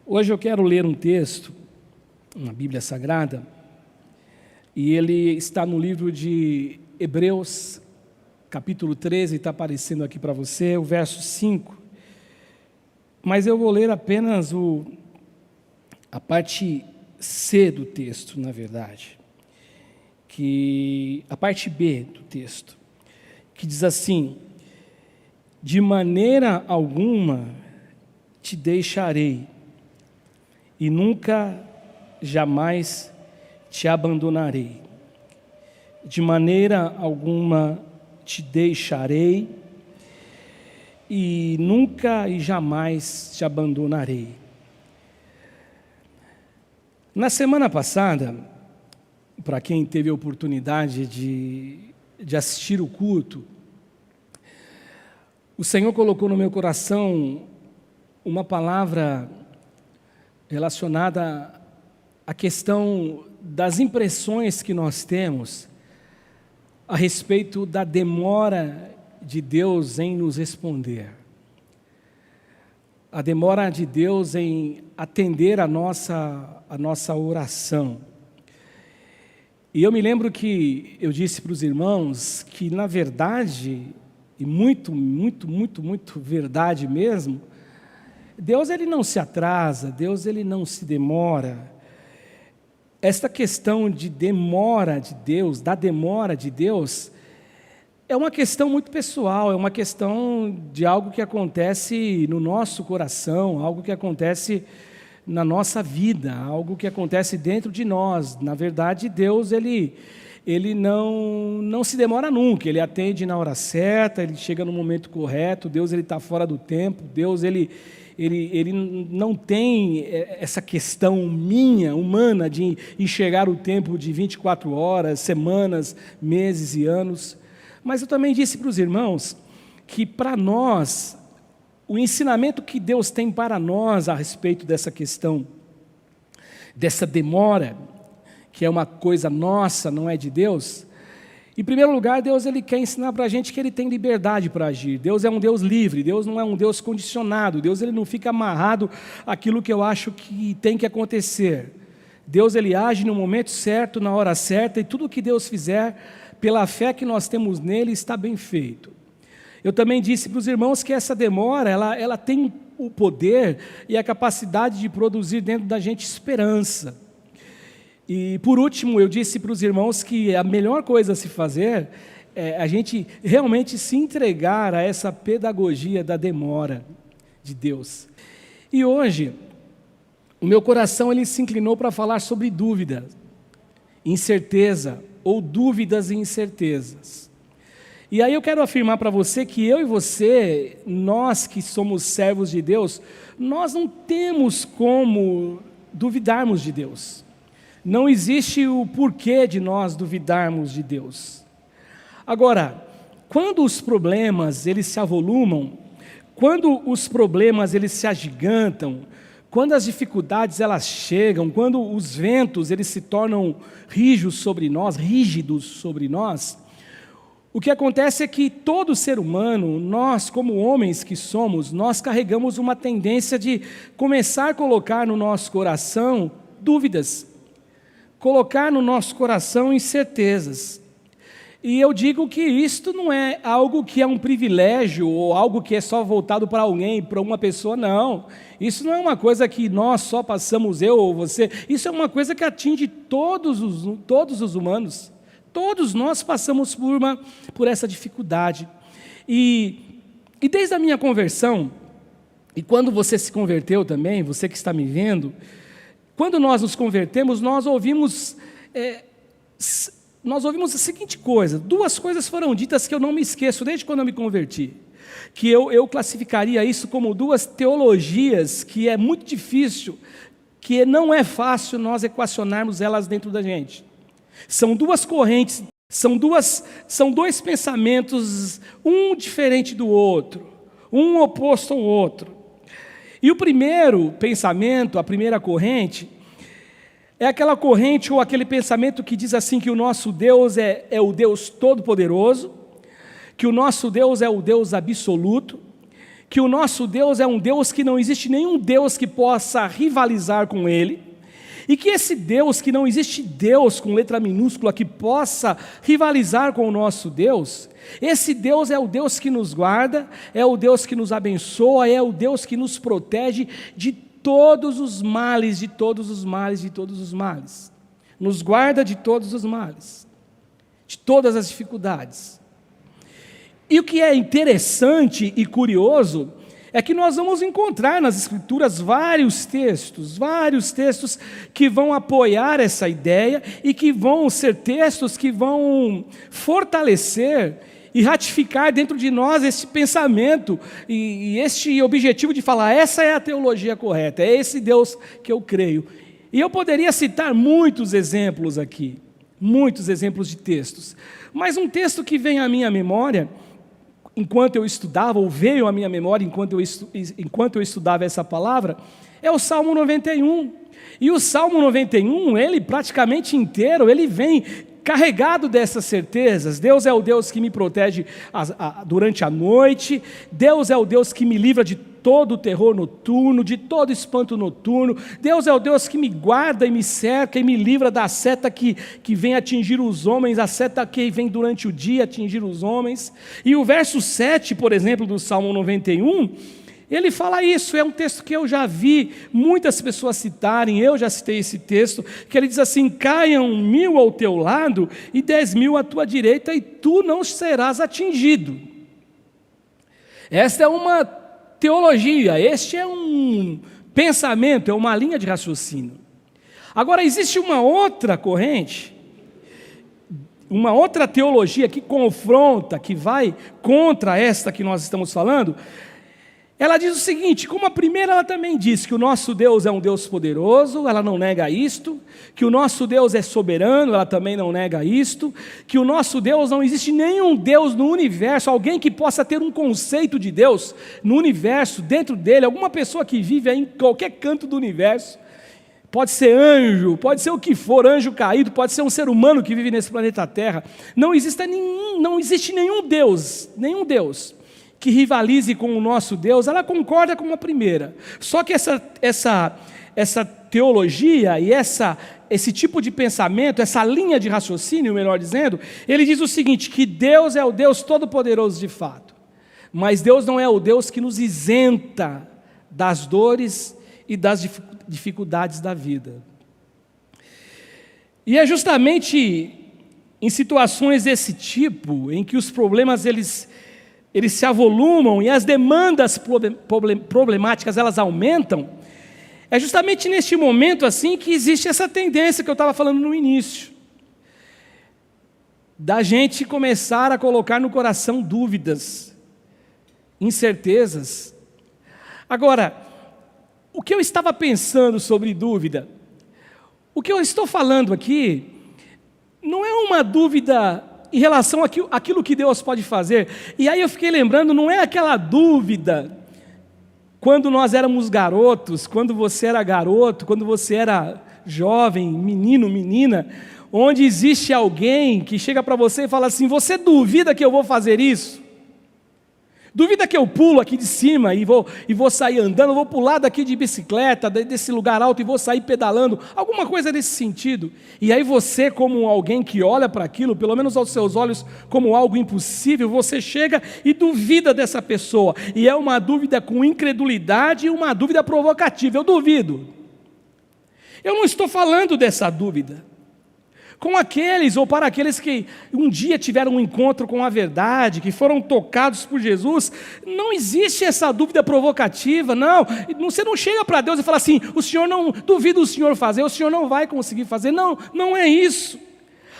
Hoje eu quero ler um texto na Bíblia Sagrada, e ele está no livro de Hebreus, capítulo 13, está aparecendo aqui para você, o verso 5. Mas eu vou ler apenas a parte C do texto, na verdade, a parte B do texto, que diz assim: de maneira alguma te deixarei, e nunca, jamais te abandonarei. De maneira alguma te deixarei, e nunca e jamais te abandonarei. Na semana passada, para quem teve a oportunidade de assistir o culto, o Senhor colocou no meu coração uma palavra relacionada à questão das impressões que nós temos a respeito da demora de Deus em nos responder. A demora de Deus em atender a nossa oração. E eu me lembro que eu disse para os irmãos que, na verdade, e muito verdade mesmo, Deus ele não se atrasa, Deus ele não se demora. Esta questão de demora de Deus, da demora de Deus, é uma questão muito pessoal, é uma questão de algo que acontece no nosso coração, algo que acontece na nossa vida, algo que acontece dentro de nós. Na verdade, Deus ele não se demora nunca, Ele atende na hora certa, Ele chega no momento correto. Deus ele está fora do tempo, Deus ele não tem essa questão humana, de enxergar o tempo de 24 horas, semanas, meses e anos. Mas eu também disse para os irmãos que, para nós, o ensinamento que Deus tem para nós a respeito dessa questão, dessa demora, que é uma coisa nossa, não é de Deus. Em primeiro lugar, Deus ele quer ensinar para a gente que Ele tem liberdade para agir. Deus é um Deus livre, Deus não é um Deus condicionado, Deus ele não fica amarrado àquilo que eu acho que tem que acontecer. Deus ele age no momento certo, na hora certa, e tudo o que Deus fizer, pela fé que nós temos nele, está bem feito. Eu também disse para os irmãos que essa demora, ela tem o poder e a capacidade de produzir dentro da gente esperança. E por último, eu disse para os irmãos que a melhor coisa a se fazer é a gente realmente se entregar a essa pedagogia da demora de Deus. E hoje, o meu coração ele se inclinou para falar sobre dúvida, incerteza, ou dúvidas e incertezas. E aí eu quero afirmar para você que eu e você, nós que somos servos de Deus, nós não temos como duvidarmos de Deus. Não existe o porquê de nós duvidarmos de Deus. Agora, quando os problemas eles se avolumam, quando os problemas eles se agigantam, quando as dificuldades elas chegam, quando os ventos eles se tornam rígidos sobre nós, o que acontece é que todo ser humano, nós como homens que somos, nós carregamos uma tendência de começar a colocar no nosso coração dúvidas, colocar no nosso coração incertezas. E eu digo que isto não é algo que é um privilégio ou algo que é só voltado para alguém, para uma pessoa, não. Isso não é uma coisa que nós só passamos, eu ou você. Isso é uma coisa que atinge todos os humanos. Todos nós passamos por essa dificuldade. E desde a minha conversão, e quando você se converteu também, você que está me vendo, quando nós nos convertemos, nós ouvimos a seguinte coisa. Duas coisas foram ditas que eu não me esqueço desde quando eu me converti, que eu classificaria isso como duas teologias que é muito difícil, que não é fácil nós equacionarmos elas dentro da gente. São duas correntes, são dois pensamentos, um diferente do outro, um oposto ao outro. E o primeiro pensamento, a primeira corrente, é aquela corrente ou aquele pensamento que diz assim que o nosso Deus é o Deus Todo-Poderoso, que o nosso Deus é o Deus absoluto, que o nosso Deus é um Deus que não existe nenhum Deus que possa rivalizar com Ele, e que esse Deus, que não existe Deus com letra minúscula que possa rivalizar com o nosso Deus, esse Deus é o Deus que nos guarda, é o Deus que nos abençoa, é o Deus que nos protege de todos os males, de todos os males, de todos os males. Nos guarda de todos os males, de todas as dificuldades. E o que é interessante e curioso é que nós vamos encontrar nas Escrituras vários textos que vão apoiar essa ideia e que vão ser textos que vão fortalecer e ratificar dentro de nós esse pensamento e este objetivo de falar, essa é a teologia correta, é esse Deus que eu creio. E eu poderia citar muitos exemplos aqui, muitos exemplos de textos, mas um texto que vem à minha memória, enquanto eu estudava, ou veio à minha memória enquanto eu estudava essa palavra, é o Salmo 91. E o Salmo 91, ele praticamente inteiro, ele vem carregado dessas certezas. Deus é o Deus que me protege durante a noite, Deus é o Deus que me livra de todo o terror noturno, de todo espanto noturno, Deus é o Deus que me guarda e me cerca e me livra da seta que vem atingir os homens, a seta que vem durante o dia atingir os homens. E o verso 7, por exemplo, do Salmo 91, ele fala isso, é um texto que eu já vi muitas pessoas citarem, eu já citei esse texto, que ele diz assim, caiam 1000 ao teu lado e 10.000 à tua direita e tu não serás atingido. Esta é uma teologia, este é um pensamento, é uma linha de raciocínio. Agora, existe uma outra corrente, uma outra teologia que confronta, que vai contra esta que nós estamos falando. Ela diz o seguinte, como a primeira ela também diz que o nosso Deus é um Deus poderoso, ela não nega isto, que o nosso Deus é soberano, ela também não nega isto, que o nosso Deus não existe nenhum Deus no universo, alguém que possa ter um conceito de Deus no universo, dentro dele, alguma pessoa que vive em qualquer canto do universo, pode ser anjo, pode ser o que for, anjo caído, pode ser um ser humano que vive nesse planeta Terra, não existe nenhum Deus que rivalize com o nosso Deus. Ela concorda com a primeira. Só que essa teologia e esse tipo de pensamento, essa linha de raciocínio, melhor dizendo, ele diz o seguinte, que Deus é o Deus todo-poderoso de fato, mas Deus não é o Deus que nos isenta das dores e das dificuldades da vida. E é justamente em situações desse tipo, em que os problemas eles se avolumam e as demandas problemáticas elas aumentam, é justamente neste momento assim que existe essa tendência que eu estava falando no início, da gente começar a colocar no coração dúvidas, incertezas. Agora, o que eu estava pensando sobre dúvida, o que eu estou falando aqui, não é uma dúvida em relação àquilo que Deus pode fazer. E aí eu fiquei lembrando, não é aquela dúvida quando nós éramos garotos, quando você era garoto, quando você era jovem, menino, menina, onde existe alguém que chega para você e fala assim, você duvida que eu vou fazer isso? Duvida que eu pulo aqui de cima e vou sair andando, vou pular daqui de bicicleta, desse lugar alto e vou sair pedalando, alguma coisa nesse sentido. E aí você, como alguém que olha para aquilo, pelo menos aos seus olhos, como algo impossível, você chega e duvida dessa pessoa. E é uma dúvida com incredulidade e uma dúvida provocativa. Eu duvido. Eu não estou falando dessa dúvida com aqueles ou para aqueles que um dia tiveram um encontro com a verdade, que foram tocados por Jesus. Não existe essa dúvida provocativa, não. Você não chega para Deus e fala assim, o Senhor não, duvido o Senhor fazer, o Senhor não vai conseguir fazer. Não, não é isso.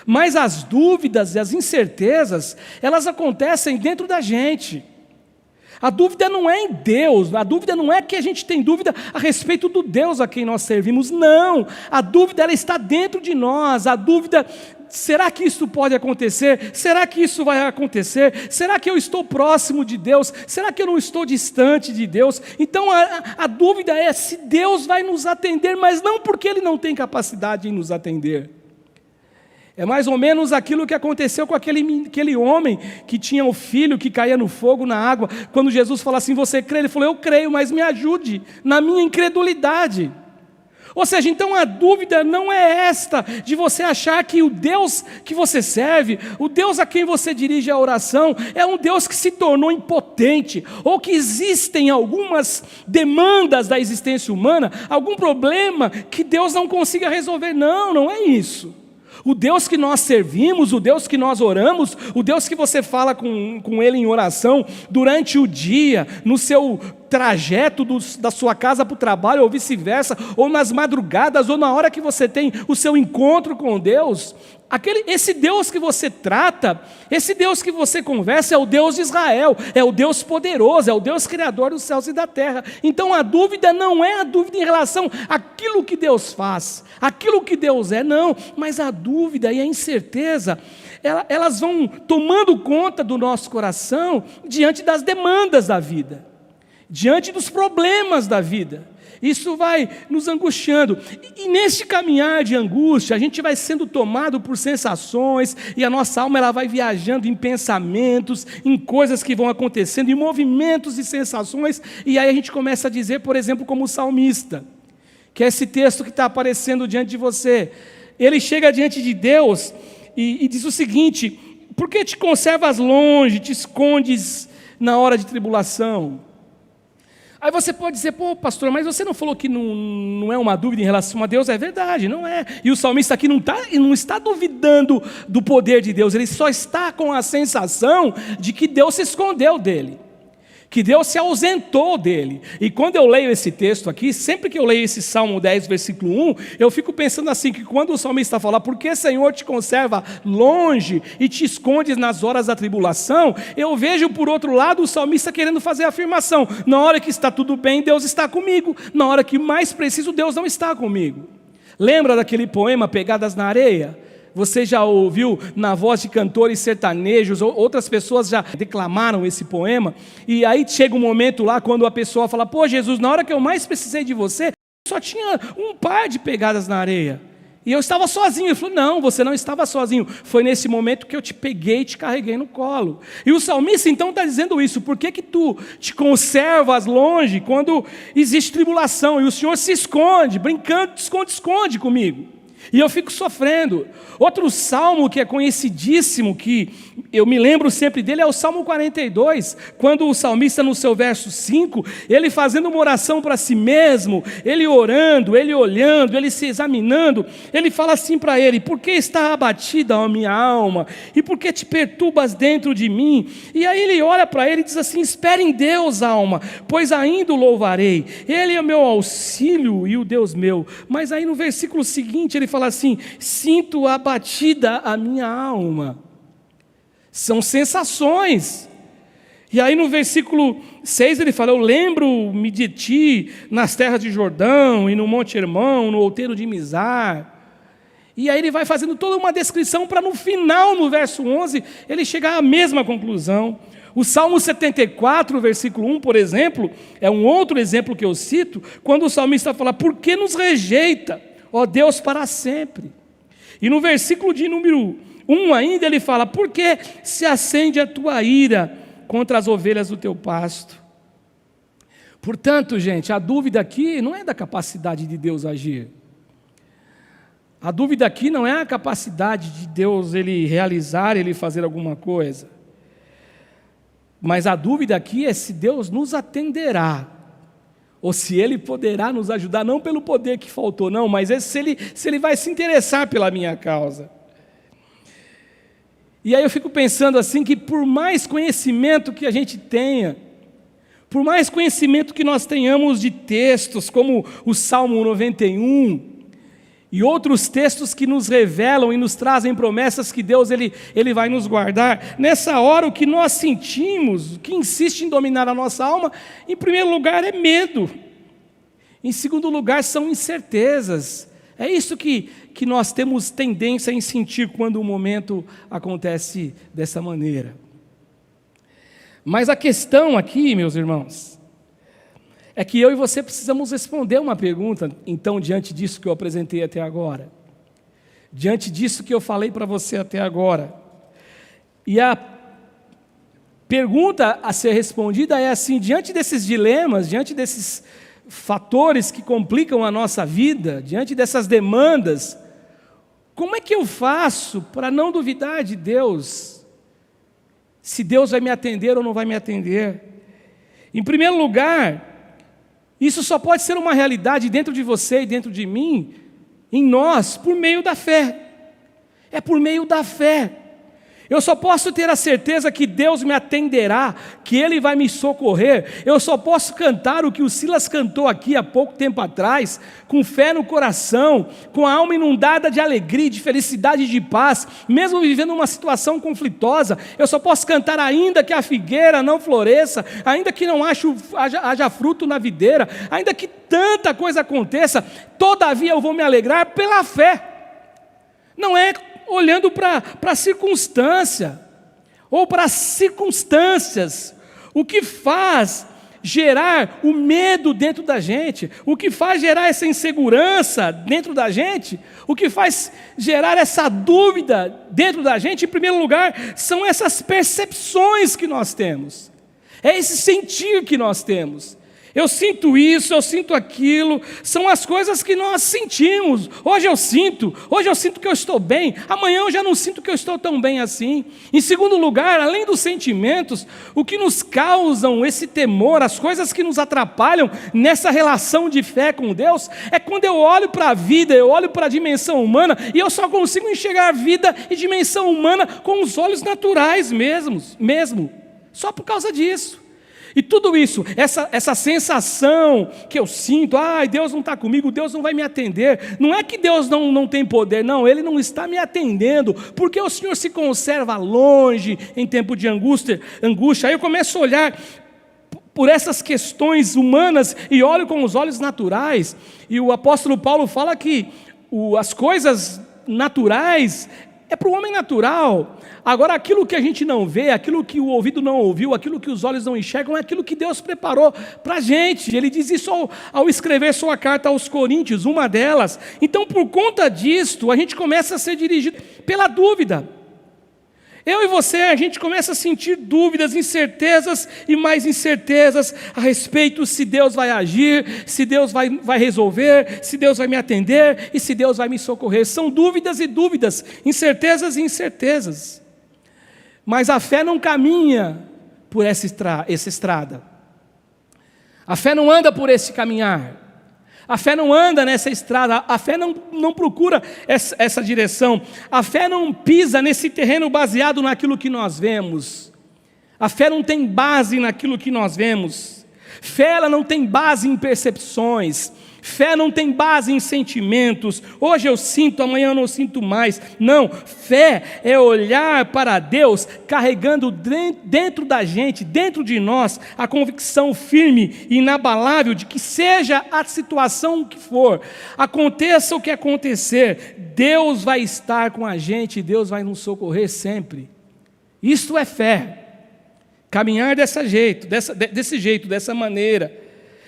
Mas as dúvidas e as incertezas, elas acontecem dentro da gente. A dúvida não é em Deus, a dúvida não é que a gente tem dúvida a respeito do Deus a quem nós servimos, não, a dúvida ela está dentro de nós, a dúvida, será que isso pode acontecer? Será que isso vai acontecer? Será que eu estou próximo de Deus? Será que eu não estou distante de Deus? Então a dúvida é se Deus vai nos atender, mas não porque Ele não tem capacidade em nos atender. É mais ou menos aquilo que aconteceu com aquele homem que tinha o filho que caía no fogo, na água. Quando Jesus fala assim, você crê? Ele falou, eu creio, mas me ajude na minha incredulidade. Ou seja, então a dúvida não é esta de você achar que o Deus que você serve, o Deus a quem você dirige a oração, é um Deus que se tornou impotente, ou que existem algumas demandas da existência humana, algum problema que Deus não consiga resolver. Não, não é isso. O Deus que nós servimos, o Deus que nós oramos, o Deus que você fala com Ele em oração durante o dia, no seu trajeto da sua casa para o trabalho, ou vice-versa, ou nas madrugadas, ou na hora que você tem o seu encontro com Deus, esse Deus que você trata, esse Deus que você conversa é o Deus de Israel, é o Deus poderoso, é o Deus criador dos céus e da terra. Então a dúvida não é a dúvida em relação àquilo que Deus faz, aquilo que Deus é, não, mas a dúvida e a incerteza, elas vão tomando conta do nosso coração diante das demandas da vida, diante dos problemas da vida. Isso vai nos angustiando. E neste caminhar de angústia, a gente vai sendo tomado por sensações, e a nossa alma ela vai viajando em pensamentos, em coisas que vão acontecendo, em movimentos e sensações, e aí a gente começa a dizer, por exemplo, como o salmista, que é esse texto que está aparecendo diante de você. Ele chega diante de Deus e diz o seguinte, por que te conservas longe, te escondes na hora de tribulação? Aí você pode dizer, pô, pastor, mas você não falou que não é uma dúvida em relação a Deus? É verdade, não é. E o salmista aqui não está duvidando do poder de Deus, ele só está com a sensação de que Deus se escondeu dele, que Deus se ausentou dele. E quando eu leio esse texto aqui, sempre que eu leio esse Salmo 10, versículo 1, eu fico pensando assim, que quando o salmista fala, por que Senhor te conserva longe e te escondes nas horas da tribulação, eu vejo por outro lado o salmista querendo fazer a afirmação, na hora que está tudo bem, Deus está comigo, na hora que mais preciso, Deus não está comigo. Lembra daquele poema, Pegadas na Areia? Você já ouviu na voz de cantores sertanejos, outras pessoas já declamaram esse poema, e aí chega um momento lá quando a pessoa fala, pô Jesus, na hora que eu mais precisei de você, só tinha um par de pegadas na areia, e eu estava sozinho. Ele falou, não, você não estava sozinho, foi nesse momento que eu te peguei e te carreguei no colo. E o salmista então está dizendo isso, por que tu te conservas longe quando existe tribulação, e o Senhor se esconde, brincando, esconde comigo. E eu fico sofrendo. Outro salmo que é conhecidíssimo, que eu me lembro sempre dele, é o Salmo 42, quando o salmista no seu verso 5, ele fazendo uma oração para si mesmo, ele orando, ele olhando, ele se examinando, ele fala assim para ele, por que está abatida a minha alma? E por que te perturbas dentro de mim? E aí ele olha para ele e diz assim, espere em Deus, alma, pois ainda o louvarei, Ele é o meu auxílio e o Deus meu. Mas aí no versículo seguinte ele fala assim, sinto abatida a minha alma. São sensações. E aí no versículo 6 ele fala, eu lembro-me de ti nas terras de Jordão, e no Monte Hermão, no outeiro de Mizar. E aí ele vai fazendo toda uma descrição para no final, no verso 11, ele chegar à mesma conclusão. O Salmo 74, versículo 1, por exemplo, é um outro exemplo que eu cito, quando o salmista fala, por que nos rejeita, ó Deus, para sempre? E no versículo de número 1 ainda ele fala, por que se acende a tua ira contra as ovelhas do teu pasto? Portanto, gente, a dúvida aqui não é da capacidade de Deus agir. A dúvida aqui não é a capacidade de Deus ele realizar, ele fazer alguma coisa. Mas a dúvida aqui é se Deus nos atenderá, ou se Ele poderá nos ajudar, não pelo poder que faltou, não, mas se ele vai se interessar pela minha causa. E aí eu fico pensando assim, que por mais conhecimento que a gente tenha, por mais conhecimento que nós tenhamos de textos, como o Salmo 91, e outros textos que nos revelam e nos trazem promessas que Deus ele vai nos guardar, nessa hora o que nós sentimos, o que insiste em dominar a nossa alma, em primeiro lugar é medo, em segundo lugar são incertezas. É isso que nós temos tendência em sentir quando o momento acontece dessa maneira. Mas a questão aqui, meus irmãos, é que eu e você precisamos responder uma pergunta, então, diante disso que eu apresentei até agora. diante disso que eu falei para você até agora. E a pergunta a ser respondida é assim: diante desses dilemas, diante desses fatores que complicam a nossa vida, diante dessas demandas, como é que eu faço para não duvidar de Deus? Se Deus vai me atender ou não vai me atender? Em primeiro lugar, isso só pode ser uma realidade dentro de você e dentro de mim, em nós, por meio da fé. É por meio da fé. Eu só posso ter a certeza que Deus me atenderá, que Ele vai me socorrer. Eu só posso cantar o que o Silas cantou aqui há pouco tempo atrás, com fé no coração, com a alma inundada de alegria, de felicidade e de paz, mesmo vivendo uma situação conflitosa. Eu só posso cantar ainda que a figueira não floresça, ainda que não haja fruto na videira, ainda que tanta coisa aconteça, todavia eu vou me alegrar pela fé. Não é olhando para a circunstância, ou para as circunstâncias. O que faz gerar o medo dentro da gente, o que faz gerar essa insegurança dentro da gente, o que faz gerar essa dúvida dentro da gente, em primeiro lugar, são essas percepções que nós temos, é esse sentir que nós temos. Eu sinto isso, eu sinto aquilo, são as coisas que nós sentimos. Hoje eu sinto que eu estou bem, amanhã eu já não sinto que eu estou tão bem assim. Em segundo lugar, além dos sentimentos, o que nos causam esse temor, as coisas que nos atrapalham nessa relação de fé com Deus, é quando eu olho para a vida, eu olho para a dimensão humana, e eu só consigo enxergar a vida e dimensão humana com os olhos naturais mesmo, só por causa disso. E tudo isso, essa sensação que eu sinto, Deus não está comigo, Deus não vai me atender, não é que Deus não tem poder, não, Ele não está me atendendo, porque o Senhor se conserva longe em tempo de angústia. Aí eu começo a olhar por essas questões humanas e olho com os olhos naturais, e o apóstolo Paulo fala que as coisas naturais é para o homem natural. Agora, aquilo que a gente não vê, aquilo que o ouvido não ouviu, aquilo que os olhos não enxergam, é aquilo que Deus preparou para a gente. Ele diz isso ao escrever sua carta aos Coríntios, uma delas. Então, por conta disto, a gente começa a ser dirigido pela dúvida. Eu e você, a gente começa a sentir dúvidas, incertezas e mais incertezas a respeito se Deus vai agir, se Deus vai resolver, se Deus vai me atender e se Deus vai me socorrer. São dúvidas e dúvidas, incertezas e incertezas. Mas a fé não caminha por essa estrada. A fé não anda por esse caminhar. A fé não anda nessa estrada, a fé não procura essa direção, a fé não pisa nesse terreno baseado naquilo que nós vemos, a fé não tem base naquilo que nós vemos, fé ela não tem base em percepções, fé não tem base em sentimentos, hoje eu sinto, amanhã eu não sinto mais. Não, fé é olhar para Deus carregando dentro da gente, dentro de nós, a convicção firme e inabalável de que seja a situação que for, aconteça o que acontecer, Deus vai estar com a gente, Deus vai nos socorrer sempre. Isto é fé, caminhar desse jeito, dessa maneira.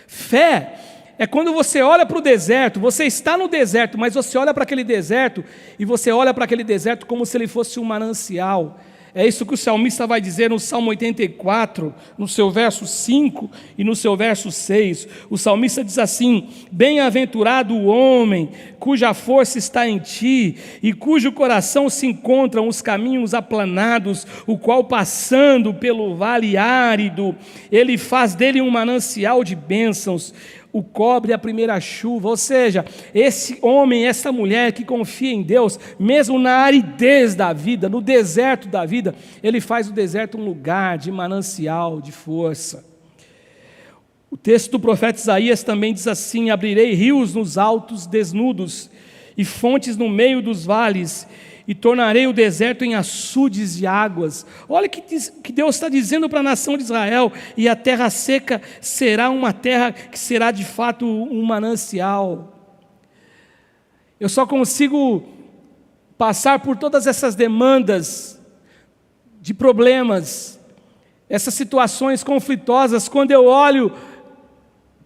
Fé é quando você olha para o deserto, você está no deserto, mas você olha para aquele deserto, e você olha para aquele deserto como se ele fosse um manancial. É isso que o salmista vai dizer no Salmo 84, no seu verso 5 e no seu verso 6. O salmista diz assim: bem-aventurado o homem cuja força está em ti, e cujo coração se encontram os caminhos aplanados, o qual passando pelo vale árido, ele faz dele um manancial de bênçãos, o cobre a primeira chuva. Ou seja, esse homem, essa mulher que confia em Deus, mesmo na aridez da vida, no deserto da vida, ele faz o deserto um lugar de manancial, de força. O texto do profeta Isaías também diz assim: abrirei rios nos altos desnudos e fontes no meio dos vales, e tornarei o deserto em açudes de águas. Olha o que Deus está dizendo para a nação de Israel: e a terra seca será uma terra que será de fato um manancial. Eu só consigo passar por todas essas demandas de problemas, essas situações conflitosas, quando eu olho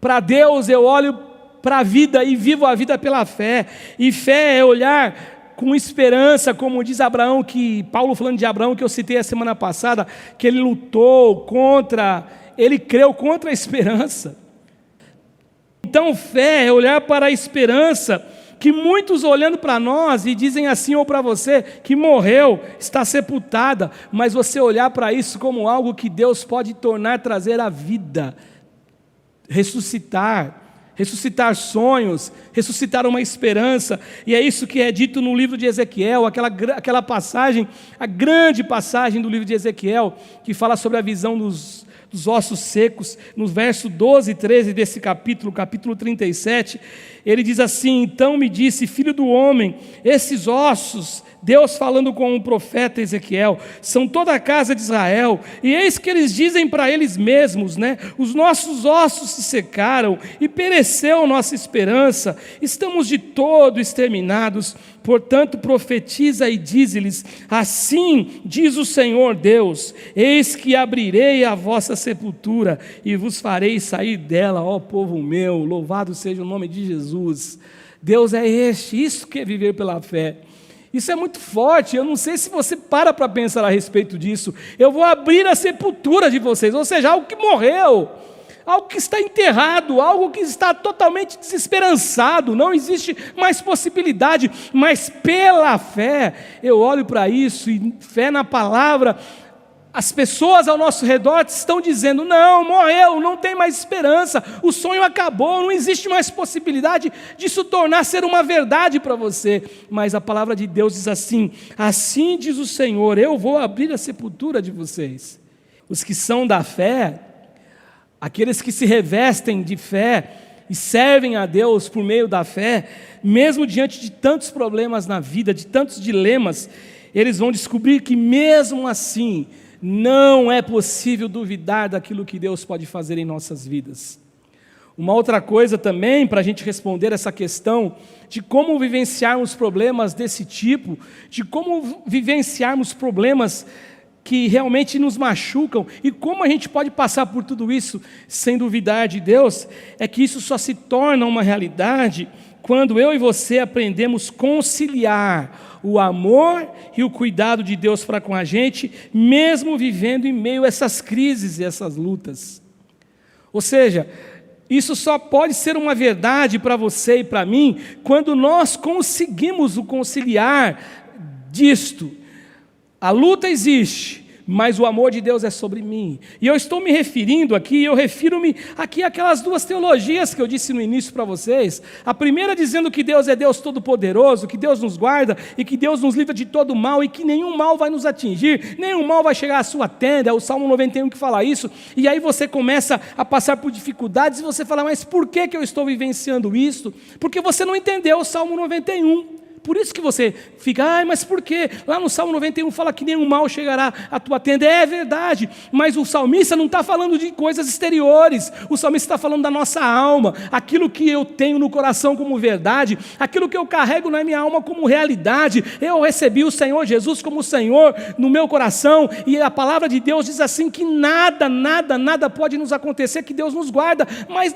para Deus, eu olho para a vida e vivo a vida pela fé. E fé é olhar com esperança, como diz Abraão, que Paulo falando de Abraão, que eu citei a semana passada, que ele lutou contra, ele creu contra a esperança. Então fé é olhar para a esperança, que muitos olhando para nós e dizem assim, ou para você, que morreu, está sepultada, mas você olhar para isso como algo que Deus pode tornar, trazer à vida, ressuscitar sonhos, ressuscitar uma esperança, e é isso que é dito no livro de Ezequiel, aquela passagem, a grande passagem do livro de Ezequiel, que fala sobre a visão dos ossos secos, no verso 12 e 13 desse capítulo 37, ele diz assim: então me disse, filho do homem, esses ossos, Deus falando com o profeta Ezequiel, são toda a casa de Israel, e eis que eles dizem para eles mesmos, os nossos ossos se secaram, e pereceu nossa esperança, estamos de todo exterminados, portanto profetiza e dize-lhes, assim diz o Senhor Deus, eis que abrirei a vossa sepultura, e vos farei sair dela, ó povo meu, louvado seja o nome de Jesus. Deus é isso que é viver pela fé. Isso é muito forte, eu não sei se você para pensar a respeito disso. Eu vou abrir a sepultura de vocês, ou seja, algo que morreu, algo que está enterrado, algo que está totalmente desesperançado, não existe mais possibilidade, mas pela fé, eu olho para isso, e fé na palavra, as pessoas ao nosso redor estão dizendo, não, morreu, não tem mais esperança, o sonho acabou, não existe mais possibilidade disso tornar ser uma verdade para você, mas a palavra de Deus diz assim, assim diz o Senhor, eu vou abrir a sepultura de vocês. Os que são da fé, aqueles que se revestem de fé e servem a Deus por meio da fé, mesmo diante de tantos problemas na vida, de tantos dilemas, eles vão descobrir que mesmo assim, não é possível duvidar daquilo que Deus pode fazer em nossas vidas. Uma outra coisa também, para a gente responder essa questão de como vivenciarmos problemas desse tipo, de como vivenciarmos problemas que realmente nos machucam, e como a gente pode passar por tudo isso sem duvidar de Deus, é que isso só se torna uma realidade quando eu e você aprendemos a conciliar o amor e o cuidado de Deus para com a gente, mesmo vivendo em meio a essas crises e essas lutas. Ou seja, isso só pode ser uma verdade para você e para mim, quando nós conseguimos o conciliar disto. A luta existe, mas o amor de Deus é sobre mim. E eu estou me referindo aqui, eu refiro-me aqui àquelas duas teologias que eu disse no início para vocês. A primeira dizendo que Deus é Deus Todo-Poderoso, que Deus nos guarda e que Deus nos livra de todo mal e que nenhum mal vai nos atingir, nenhum mal vai chegar à sua tenda, é o Salmo 91 que fala isso. E aí você começa a passar por dificuldades e você fala, mas por que eu estou vivenciando isso? Porque você não entendeu o Salmo 91. Por isso que você fica, mas por quê? Lá no Salmo 91 fala que nenhum mal chegará à tua tenda. É verdade, mas o salmista não está falando de coisas exteriores. O salmista está falando da nossa alma, aquilo que eu tenho no coração como verdade, aquilo que eu carrego na minha alma como realidade. Eu recebi o Senhor Jesus como Senhor no meu coração, e a palavra de Deus diz assim que nada pode nos acontecer, que Deus nos guarda, mas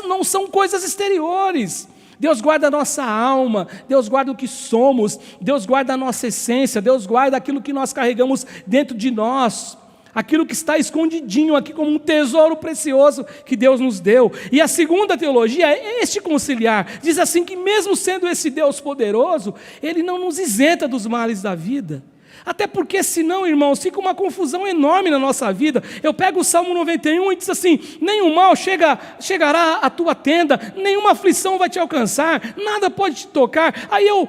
não são coisas exteriores. Deus guarda a nossa alma, Deus guarda o que somos, Deus guarda a nossa essência, Deus guarda aquilo que nós carregamos dentro de nós, aquilo que está escondidinho aqui como um tesouro precioso que Deus nos deu. E a segunda teologia é este conciliar, diz assim que mesmo sendo esse Deus poderoso, Ele não nos isenta dos males da vida. Até porque senão, irmãos, fica uma confusão enorme na nossa vida. Eu pego o Salmo 91 e diz assim, nenhum mal chegará à tua tenda, nenhuma aflição vai te alcançar, nada pode te tocar. Aí eu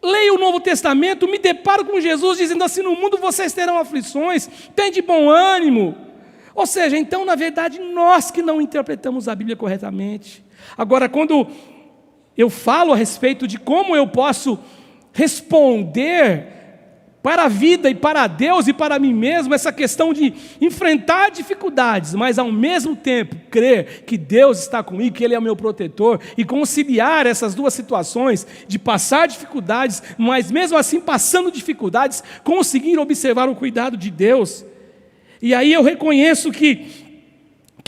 leio o Novo Testamento, me deparo com Jesus dizendo assim, no mundo vocês terão aflições, tem de bom ânimo. Ou seja, então na verdade nós que não interpretamos a Bíblia corretamente. Agora quando eu falo a respeito de como eu posso responder para a vida e para Deus e para mim mesmo, essa questão de enfrentar dificuldades, mas ao mesmo tempo crer que Deus está comigo, que Ele é o meu protetor, e conciliar essas duas situações de passar dificuldades, mas mesmo assim passando dificuldades, conseguir observar o cuidado de Deus. E aí eu reconheço que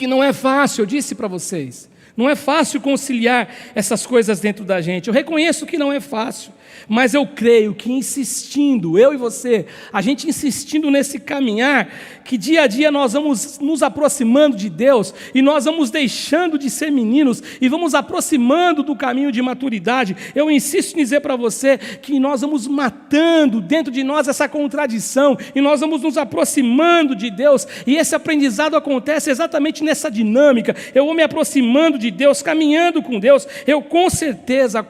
não é fácil, eu disse para vocês, Não é fácil conciliar essas coisas dentro da gente. Eu reconheço que não é fácil, mas eu creio que insistindo, eu e você, a gente insistindo nesse caminhar, que dia a dia nós vamos nos aproximando de Deus, e nós vamos deixando de ser meninos, e vamos aproximando do caminho de maturidade. Eu insisto em dizer para você que nós vamos matando dentro de nós essa contradição, e nós vamos nos aproximando de Deus, e esse aprendizado acontece exatamente nessa dinâmica. Eu vou me aproximando de Deus, caminhando com Deus, eu com certeza,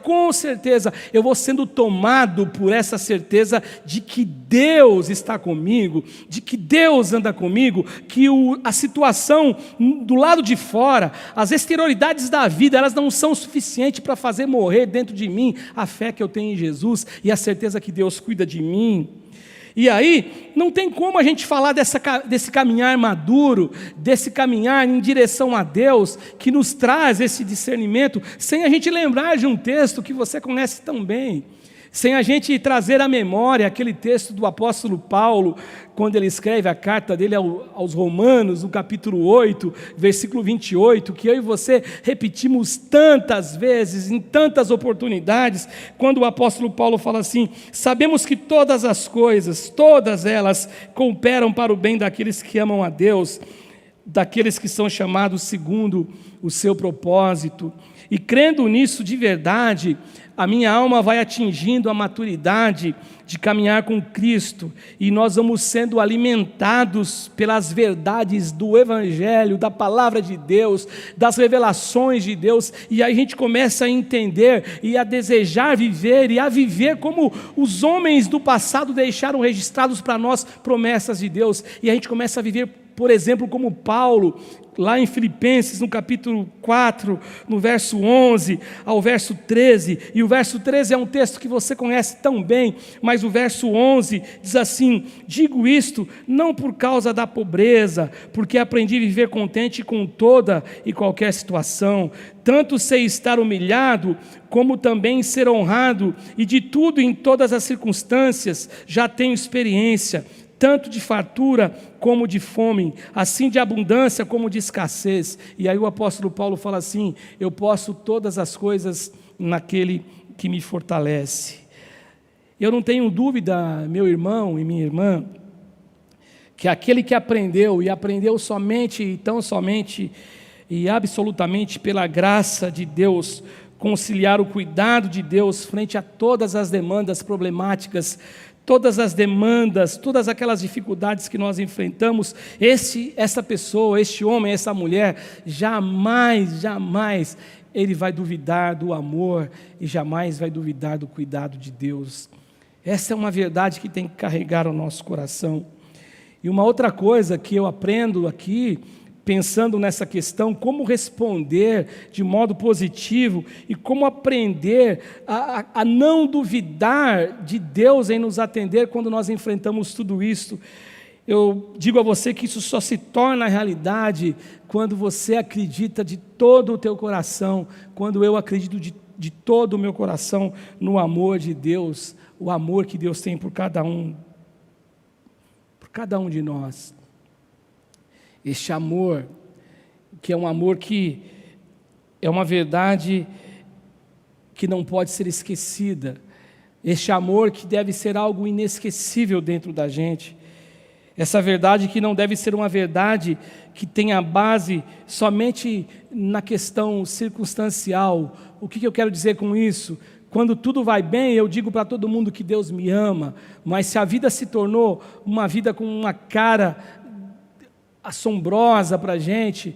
eu vou sendo tomado por essa certeza de que Deus está comigo, de que Deus anda comigo, que a situação do lado de fora, as exterioridades da vida, elas não são suficientes para fazer morrer dentro de mim a fé que eu tenho em Jesus e a certeza que Deus cuida de mim. E aí, não tem como a gente falar desse caminhar maduro, desse caminhar em direção a Deus, que nos traz esse discernimento, sem a gente lembrar de um texto que você conhece tão bem, sem a gente trazer à memória aquele texto do apóstolo Paulo, quando ele escreve a carta dele aos Romanos, no capítulo 8, versículo 28, que eu e você repetimos tantas vezes, em tantas oportunidades, quando o apóstolo Paulo fala assim: sabemos que todas as coisas, todas elas, cooperam para o bem daqueles que amam a Deus, daqueles que são chamados segundo o seu propósito. E crendo nisso de verdade, a minha alma vai atingindo a maturidade de caminhar com Cristo, e nós vamos sendo alimentados pelas verdades do Evangelho, da Palavra de Deus, das revelações de Deus, e aí a gente começa a entender e a desejar viver, e a viver como os homens do passado deixaram registrados para nós promessas de Deus, e a gente começa a viver, por exemplo, como Paulo, lá em Filipenses, no capítulo 4, no verso 11 ao verso 13, e o verso 13 é um texto que você conhece tão bem, mas o verso 11 diz assim: digo isto não por causa da pobreza, porque aprendi a viver contente com toda e qualquer situação, tanto sei estar humilhado, como também ser honrado, e de tudo em todas as circunstâncias já tenho experiência, tanto de fartura como de fome, assim de abundância como de escassez. E aí o apóstolo Paulo fala assim: eu posso todas as coisas naquele que me fortalece. Eu não tenho dúvida, meu irmão e minha irmã, que aquele que aprendeu, e aprendeu somente e tão somente e absolutamente pela graça de Deus, conciliar o cuidado de Deus frente a todas as demandas problemáticas, todas as demandas, todas aquelas dificuldades que nós enfrentamos, essa pessoa, este homem, essa mulher, jamais ele vai duvidar do amor e jamais vai duvidar do cuidado de Deus. Essa é uma verdade que tem que carregar o nosso coração. E uma outra coisa que eu aprendo aqui, pensando nessa questão, como responder de modo positivo e como aprender a não duvidar de Deus em nos atender quando nós enfrentamos tudo isso. Eu digo a você que isso só se torna realidade quando você acredita de todo o teu coração, quando eu acredito de todo o meu coração no amor de Deus, o amor que Deus tem por cada um de nós. Este amor, que é um amor que é uma verdade que não pode ser esquecida, este amor que deve ser algo inesquecível dentro da gente, essa verdade que não deve ser uma verdade que tenha base somente na questão circunstancial. O que eu quero dizer com isso? Quando tudo vai bem, eu digo para todo mundo que Deus me ama, mas se a vida se tornou uma vida com uma cara assombrosa para a gente,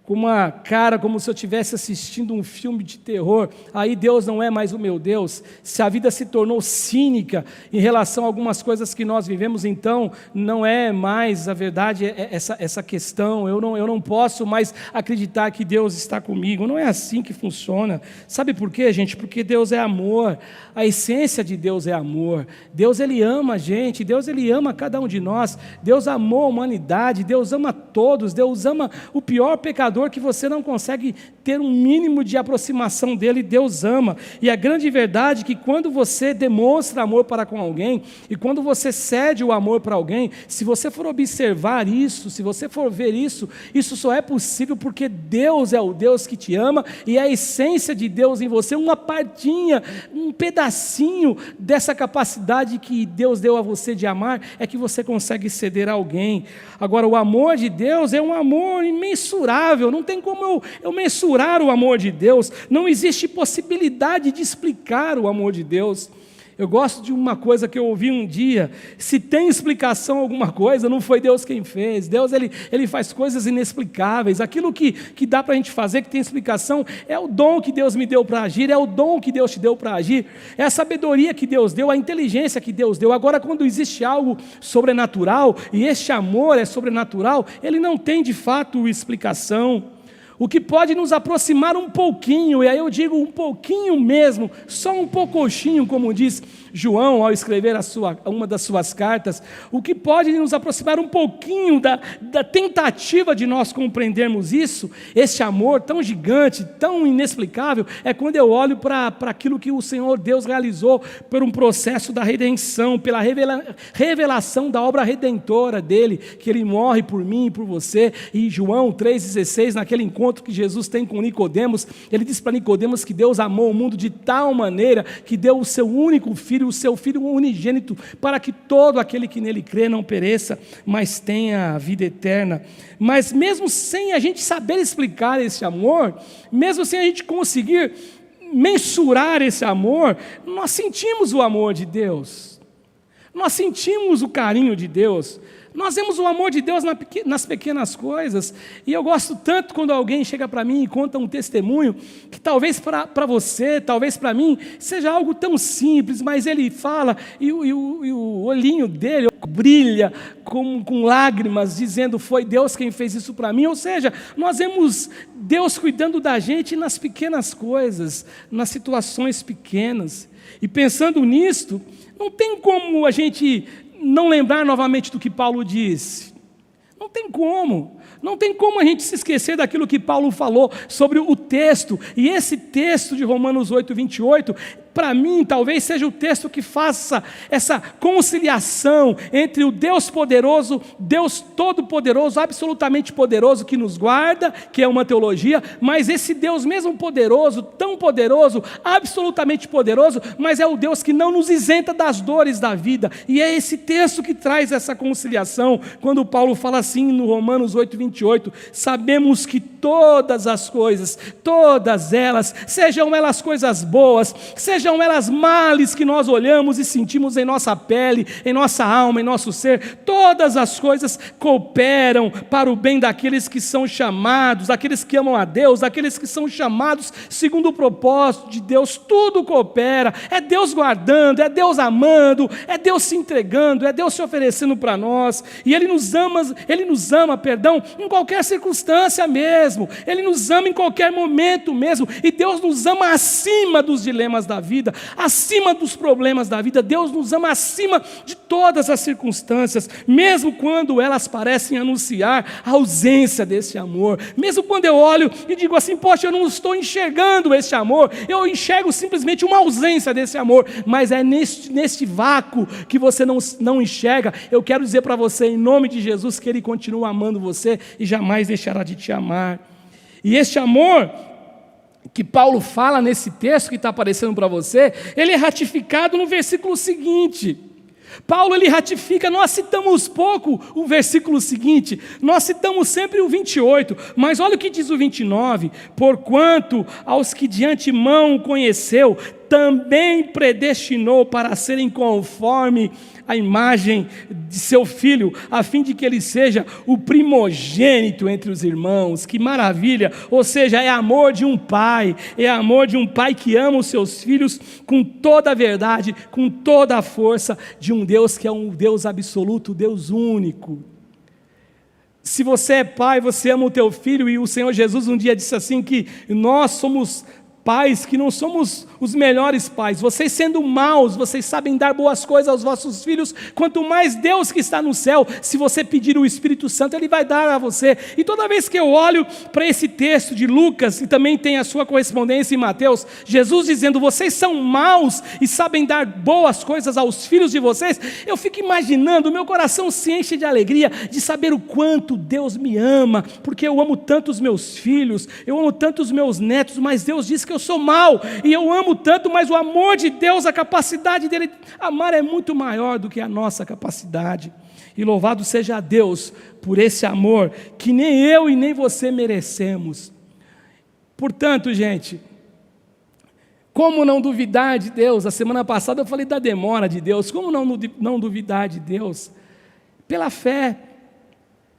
com uma cara como se eu estivesse assistindo um filme de terror, aí Deus não é mais o meu Deus. Se a vida se tornou cínica em relação a algumas coisas que nós vivemos, então não é mais a verdade essa questão. Eu não posso mais acreditar que Deus está comigo. Não é assim que funciona. Sabe por quê, gente? Porque Deus é amor. A essência de Deus é amor. Deus, Ele ama a gente. Deus, Ele ama cada um de nós. Deus amou a humanidade. Deus ama todos. Deus ama o pior pecador pecador que você não consegue ter um mínimo de aproximação dele, Deus ama. E a grande verdade é que quando você demonstra amor para com alguém, e quando você cede o amor para alguém, se você for observar isso, se você for ver isso, isso só é possível porque Deus é o Deus que te ama, e a essência de Deus em você, uma partinha, um pedacinho dessa capacidade que Deus deu a você de amar, é que você consegue ceder a alguém. Agora, o amor de Deus é um amor imensurável, não tem como eu mensurar o amor de Deus, não existe possibilidade de explicar o amor de Deus. Eu gosto de uma coisa que eu ouvi um dia: se tem explicação alguma coisa, não foi Deus quem fez. Deus ele faz coisas inexplicáveis. Aquilo que dá para a gente fazer, que tem explicação, é o dom que Deus me deu para agir, é o dom que Deus te deu para agir, é a sabedoria que Deus deu, a inteligência que Deus deu. Agora, quando existe algo sobrenatural, e este amor é sobrenatural, ele não tem de fato explicação. O que pode nos aproximar um pouquinho, e aí eu digo um pouquinho mesmo, só um poucochinho, como diz João ao escrever uma das suas cartas, o que pode nos aproximar um pouquinho da tentativa de nós compreendermos isso, esse amor tão gigante, tão inexplicável, é quando eu olho para aquilo que o Senhor Deus realizou por um processo da redenção, pela revelação da obra redentora dele, que ele morre por mim e por você. E João 3,16, naquele encontro que Jesus tem com Nicodemos, ele diz para Nicodemos que Deus amou o mundo de tal maneira que deu o seu único filho, o seu filho unigênito, para que todo aquele que nele crê não pereça, mas tenha a vida eterna. Mas mesmo sem a gente saber explicar esse amor, mesmo sem a gente conseguir mensurar esse amor, nós sentimos o amor de Deus, nós sentimos o carinho de Deus. Nós vemos o amor de Deus nas pequenas coisas, e eu gosto tanto quando alguém chega para mim e conta um testemunho, que talvez para você, talvez para mim, seja algo tão simples, mas ele fala, e o olhinho dele brilha com lágrimas, dizendo: foi Deus quem fez isso para mim. Ou seja, nós vemos Deus cuidando da gente nas pequenas coisas, nas situações pequenas, e pensando nisto, não tem como a gente não lembrar novamente do que Paulo disse. Não tem como a gente se esquecer daquilo que Paulo falou sobre o texto, e esse texto de Romanos 8:28, para mim, talvez seja o texto que faça essa conciliação entre o Deus poderoso, Deus todo-poderoso, absolutamente poderoso, que nos guarda, que é uma teologia, mas esse Deus mesmo poderoso, tão poderoso, absolutamente poderoso, mas é o Deus que não nos isenta das dores da vida, e é esse texto que traz essa conciliação, quando Paulo fala assim no Romanos 8:28, sabemos que todas as coisas, todas elas, sejam elas coisas boas, sejam elas males que nós olhamos e sentimos em nossa pele, em nossa alma, em nosso ser, todas as coisas cooperam para o bem daqueles que são chamados, daqueles que amam a Deus, daqueles que são chamados segundo o propósito de Deus. Tudo coopera, é Deus guardando, é Deus amando, é Deus se entregando, é Deus se oferecendo para nós, e Ele nos ama, em qualquer circunstância mesmo, Ele nos ama em qualquer momento mesmo, e Deus nos ama acima dos dilemas da vida, acima dos problemas da vida. Deus nos ama acima de todas as circunstâncias, mesmo quando elas parecem anunciar a ausência desse amor, mesmo quando eu olho e digo assim: poxa, eu não estou enxergando esse amor, eu enxergo simplesmente uma ausência desse amor, mas é neste vácuo que você não enxerga. Eu quero dizer para você, em nome de Jesus, que Ele continua amando você e jamais deixará de te amar. E este amor que Paulo fala nesse texto que está aparecendo para você, ele é ratificado no versículo seguinte. Paulo, ele ratifica, nós citamos pouco o versículo seguinte, nós citamos sempre o 28, mas olha o que diz o 29, porquanto aos que de antemão conheceu, também predestinou para serem conforme a imagem de seu Filho, a fim de que ele seja o primogênito entre os irmãos. Que maravilha! Ou seja, é amor de um pai, é amor de um pai que ama os seus filhos com toda a verdade, com toda a força de um Deus que é um Deus absoluto, Deus único. Se você é pai, você ama o teu filho, e o Senhor Jesus um dia disse assim, que nós somos pais que não somos os melhores pais. Vocês sendo maus, vocês sabem dar boas coisas aos vossos filhos, quanto mais Deus que está no céu, se você pedir o Espírito Santo, Ele vai dar a você. E toda vez que eu olho para esse texto de Lucas, e também tem a sua correspondência em Mateus, Jesus dizendo, vocês são maus e sabem dar boas coisas aos filhos de vocês, eu fico imaginando, meu coração se enche de alegria, de saber o quanto Deus me ama, porque eu amo tanto os meus filhos, eu amo tanto os meus netos, mas Deus diz que eu sou mau, e eu amo tanto, mas o amor de Deus, a capacidade dele amar é muito maior do que a nossa capacidade. E louvado seja Deus por esse amor que nem eu e nem você merecemos. Portanto, gente, como não duvidar de Deus? A semana passada eu falei da demora de Deus. Como não duvidar de Deus? Pela fé.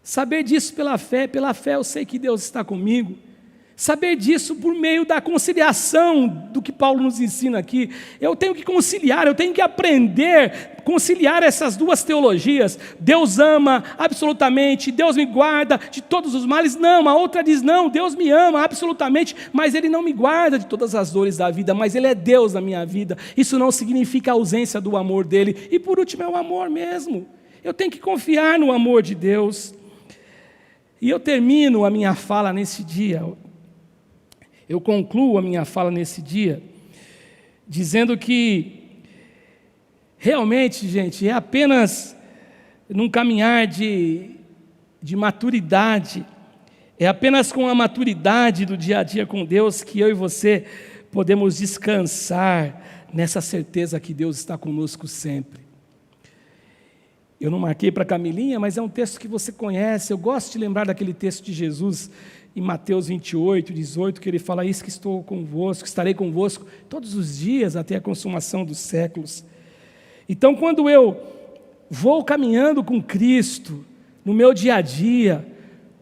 Saber disso pela fé eu sei que Deus está comigo. Saber disso por meio da conciliação do que Paulo nos ensina aqui. Eu tenho que conciliar, eu tenho que aprender a conciliar essas duas teologias. Deus ama absolutamente, Deus me guarda de todos os males. Não, a outra diz não, Deus me ama absolutamente, mas Ele não me guarda de todas as dores da vida, mas Ele é Deus na minha vida. Isso não significa a ausência do amor dEle. E por último é o amor mesmo. Eu tenho que confiar no amor de Deus. E eu termino a minha fala nesse dia. Eu concluo a minha fala nesse dia, dizendo que, realmente, gente, é apenas num caminhar de maturidade, é apenas com a maturidade do dia a dia com Deus que eu e você podemos descansar nessa certeza que Deus está conosco sempre. Eu não marquei para a Camilinha, mas é um texto que você conhece. Eu gosto de lembrar daquele texto de Jesus em Mateus 28, 18, que ele fala, isso que estou convosco, estarei convosco todos os dias até a consumação dos séculos. Então, quando eu vou caminhando com Cristo, no meu dia a dia,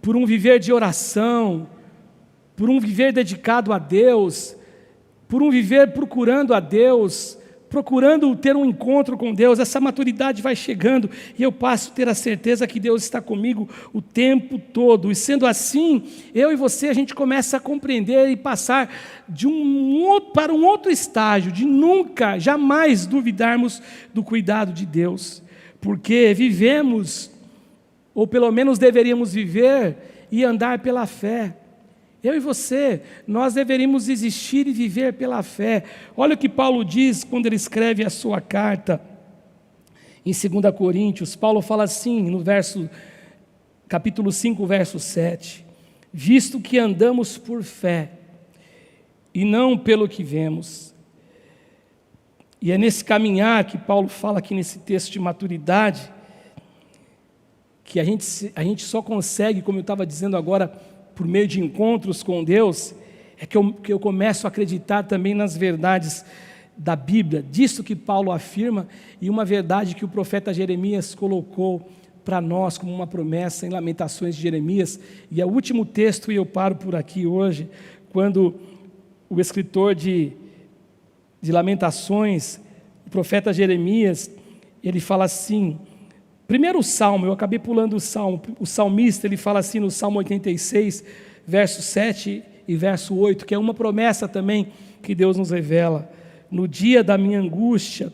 por um viver de oração, por um viver dedicado a Deus, por um viver procurando a Deus, procurando ter um encontro com Deus, essa maturidade vai chegando e eu passo a ter a certeza que Deus está comigo o tempo todo. E sendo assim, eu e você, a gente começa a compreender e passar para um outro estágio, de nunca, jamais duvidarmos do cuidado de Deus, porque vivemos, ou pelo menos deveríamos viver e andar pela fé. Eu e você, nós deveríamos existir e viver pela fé. Olha o que Paulo diz quando ele escreve a sua carta em 2 Coríntios. Paulo fala assim, no capítulo 5, verso 7. Visto que andamos por fé e não pelo que vemos. E é nesse caminhar que Paulo fala aqui nesse texto de maturidade, que a gente só consegue, como eu estava dizendo agora, por meio de encontros com Deus, é que eu começo a acreditar também nas verdades da Bíblia, disso que Paulo afirma, e uma verdade que o profeta Jeremias colocou para nós como uma promessa em Lamentações de Jeremias. E é o último texto, e eu paro por aqui hoje, quando o escritor de Lamentações, o profeta Jeremias, ele fala assim. Primeiro o Salmo, eu acabei pulando o Salmo, o salmista ele fala assim no Salmo 86, verso 7 e verso 8, que é uma promessa também que Deus nos revela. No dia da minha angústia,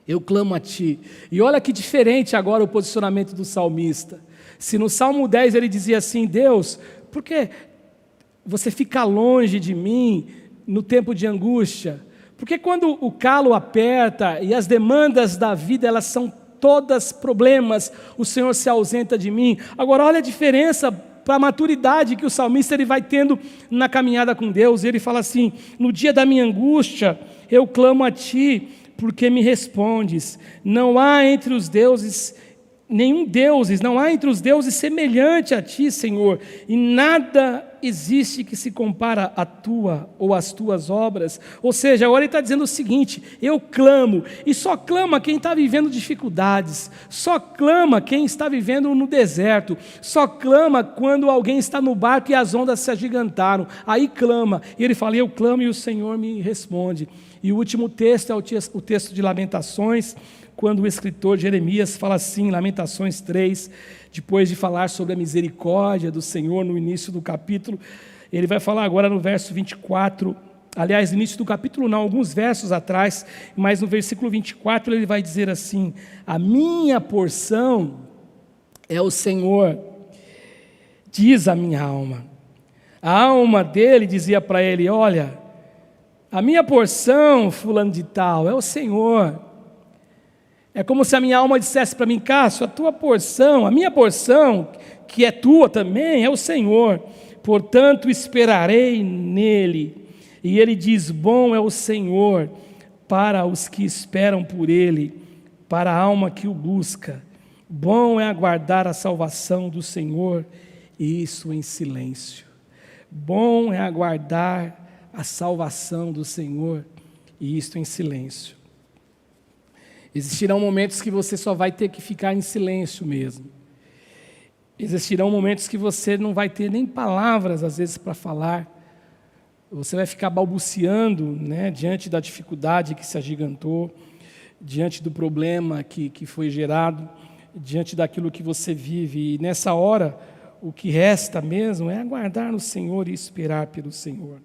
eu clamo a Ti. E olha que diferente agora o posicionamento do salmista. Se no Salmo 10 ele dizia assim, Deus, por que você fica longe de mim no tempo de angústia? Porque quando o calo aperta e as demandas da vida elas são todas problemas, o Senhor se ausenta de mim. Agora olha a diferença para a maturidade que o salmista ele vai tendo na caminhada com Deus. Ele fala assim, no dia da minha angústia, eu clamo a Ti, porque me respondes. Não há entre os deuses não há entre os deuses semelhante a Ti, Senhor, e nada existe que se compara à Tua ou às Tuas obras. Ou seja, agora ele está dizendo o seguinte, eu clamo, e só clama quem está vivendo dificuldades, só clama quem está vivendo no deserto, só clama quando alguém está no barco e as ondas se agigantaram, aí clama, e ele fala, eu clamo e o Senhor me responde. E o último texto é o texto de Lamentações, quando o escritor Jeremias fala assim, Lamentações 3, depois de falar sobre a misericórdia do Senhor no início do capítulo, ele vai falar agora no verso 24, Aliás, no início do capítulo não, alguns versos atrás, mas no versículo 24 ele vai dizer assim: a minha porção é o Senhor, diz a minha alma. A alma dele dizia para ele: olha, a minha porção, fulano de tal, é o Senhor. É como se a minha alma dissesse para mim: Cássio, a tua porção, a minha porção, que é tua também, é o Senhor. Portanto, esperarei nele. E ele diz: bom é o Senhor para os que esperam por ele, para a alma que o busca. Bom é aguardar a salvação do Senhor, e isso em silêncio. Bom é aguardar a salvação do Senhor, e isto em silêncio. Existirão momentos que você só vai ter que ficar em silêncio mesmo. Existirão momentos que você não vai ter nem palavras, às vezes, para falar. Você vai ficar balbuciando, né, diante da dificuldade que se agigantou, diante do problema que foi gerado, diante daquilo que você vive. E nessa hora, o que resta mesmo é aguardar no Senhor e esperar pelo Senhor.